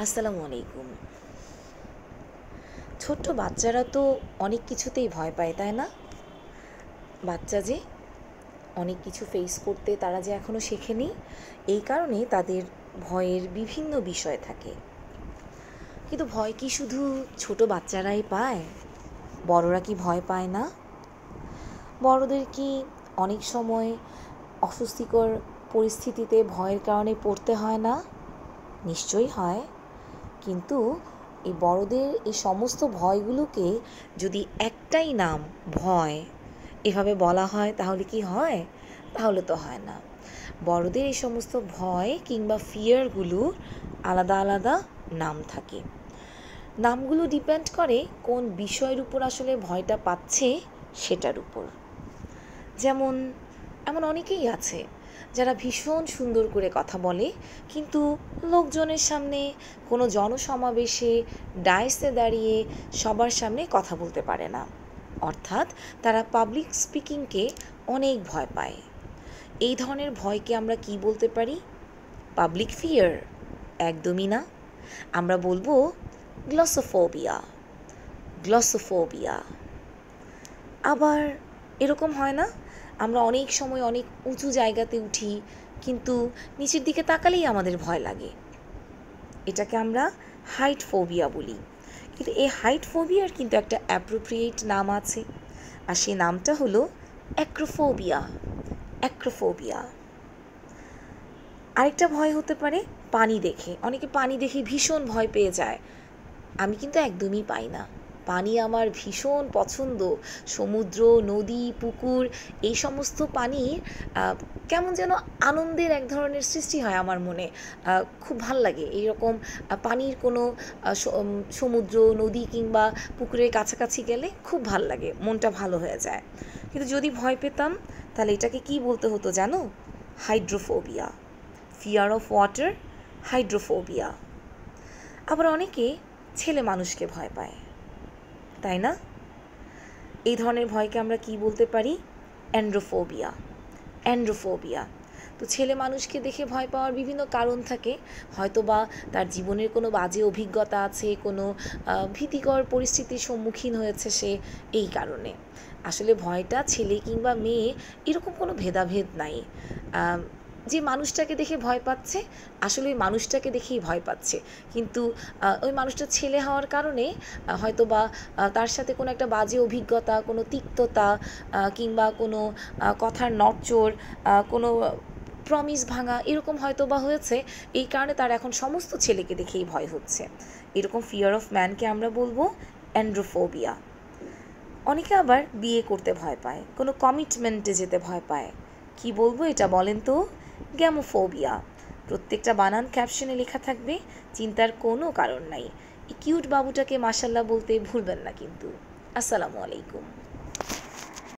আসসালামু আলাইকুম। ছোট্ট বাচ্চারা তো অনেক কিছুতেই ভয় পায়, তাই না? বাচ্চা যে অনেক কিছু ফেস করতে তারা যে এখনও শেখেনি, এই কারণে তাদের ভয়ের বিভিন্ন বিষয় থাকে। কিন্তু ভয় কি শুধু ছোট বাচ্চারাই পায়? বড়রা কি ভয় পায় না? বড়দের কি অনেক সময় অস্বস্তিকর পরিস্থিতিতে ভয়ের কারণে পড়তে হয় না? নিশ্চয়ই হয়। কিন্তু এই বড়দের এই সমস্ত ভয়গুলোকে যদি একটাই নাম ভয় এভাবে বলা হয় তাহলে কি হয়? তাহলে তো হয় না। বড়দের এই সমস্ত ভয় কিংবা ফিয়ারগুলোর আলাদা আলাদা নাম থাকে। নামগুলো ডিপেন্ড করে কোন বিষয়ের উপর আসলে ভয়টা পাচ্ছে সেটার উপর। যেমন এমন অনেকেই আছে যারা ভীষণ সুন্দর করে কথা বলে, কিন্তু লোকজনের সামনে কোনো জনসমাবেশে ডায়াসে দাঁড়িয়ে সবার সামনে কথা বলতে পারে না। অর্থাৎ তারা পাবলিক স্পিকিংকে অনেক ভয় পায়। এই ধরনের ভয়কে আমরা কি বলতে পারি? Public fear? একদমই না। আমরা বলবো গ্লসোফোবিয়া। গ্লসোফোবিয়া। আবার এরকম হয় না, আমরা অনেক সময় অনেক উঁচু জায়গাতে উঠি, কিন্তু নিচের দিকে তাকালেই আমাদের ভয় লাগে। এটাকে আমরা হাইট ফোবিয়া বলি। কিন্তু এই হাইট ফোবিয়ার কিন্তু একটা অ্যাপ্রোপ্রিয়েট নাম আছে, আর সেই নামটা হলো অ্যাক্রোফোবিয়া। অ্যাক্রোফোবিয়া। আরেকটা ভয় হতে পারে পানি দেখে। অনেকে পানি দেখে ভীষণ ভয় পেয়ে যায়। আমি কিন্তু একদমই পাই না। পানি আমার ভীষণ পছন্দ। সমুদ্র, নদী, পুকুর এই সমস্ত পানি কেমন যেন আনন্দের এক ধরনের সৃষ্টি হয় আমার মনে। খুব ভাল লাগে এইরকম পানির কোনো সমুদ্র, নদী কিংবা পুকুরের কাছাকাছি গেলে খুব ভাল লাগে, মনটা ভালো হয়ে যায়। কিন্তু যদি ভয় পেতাম তাহলে এটাকে কি বলতে হতো জানো? Hydrophobia. Fear of water, hydrophobia. আবার অনেকে ছেলে মানুষকে ভয় পায়, তাই না? এই ধরনের ভয়কে আমরা কি বলতে পারি? অ্যান্ড্রোফোবিয়া। অ্যান্ড্রোফোবিয়া। তো ছেলে মানুষকে দেখে ভয় পাওয়ার বিভিন্ন কারণ থাকে। হয়তো বা তার জীবনের কোনো বাজে অভিজ্ঞতা আছে, কোনো ভীতিকর পরিস্থিতির সম্মুখীন হয়েছে সে, এই কারণে। আসলে ভয়টা ছেলে কিংবা মেয়ে এরকম কোনো ভেদাভেদ নাই। যে মানুষটাকে দেখে ভয় পাচ্ছে আসলে ওই মানুষটাকে দেখেই ভয় পাচ্ছে, কিন্তু ওই মানুষটা ছেলে হওয়ার কারণে হয়তো বা তার সাথে কোনো একটা বাজে অভিজ্ঞতা, কোনো তিক্ততা কিংবা কোনো কথার নড়চড়, কোনো প্রমিস ভাঙা এরকম হয়তো বা হয়েছে, এই কারণে তার এখন সমস্ত ছেলেকে দেখেই ভয় হচ্ছে। এরকম ফিয়ার অফ ম্যানকে আমরা বলবো অ্যান্ড্রোফোবিয়া। অনেকে আবার বিয়ে করতে ভয় পায়, কোনো কমিটমেন্টে যেতে ভয় পায়। কি বলবো এটা বলেন তো? গ্যামোফোবিয়া। প্রত্যেকটা বানান ক্যাপশনে লেখা থাকবে, চিন্তার কোনো কারণ নাই। এই কিউট বাবুটাকে মাশাল্লাহ বলতে ভুলবেন না কিন্তু। আসসালামু আলাইকুম।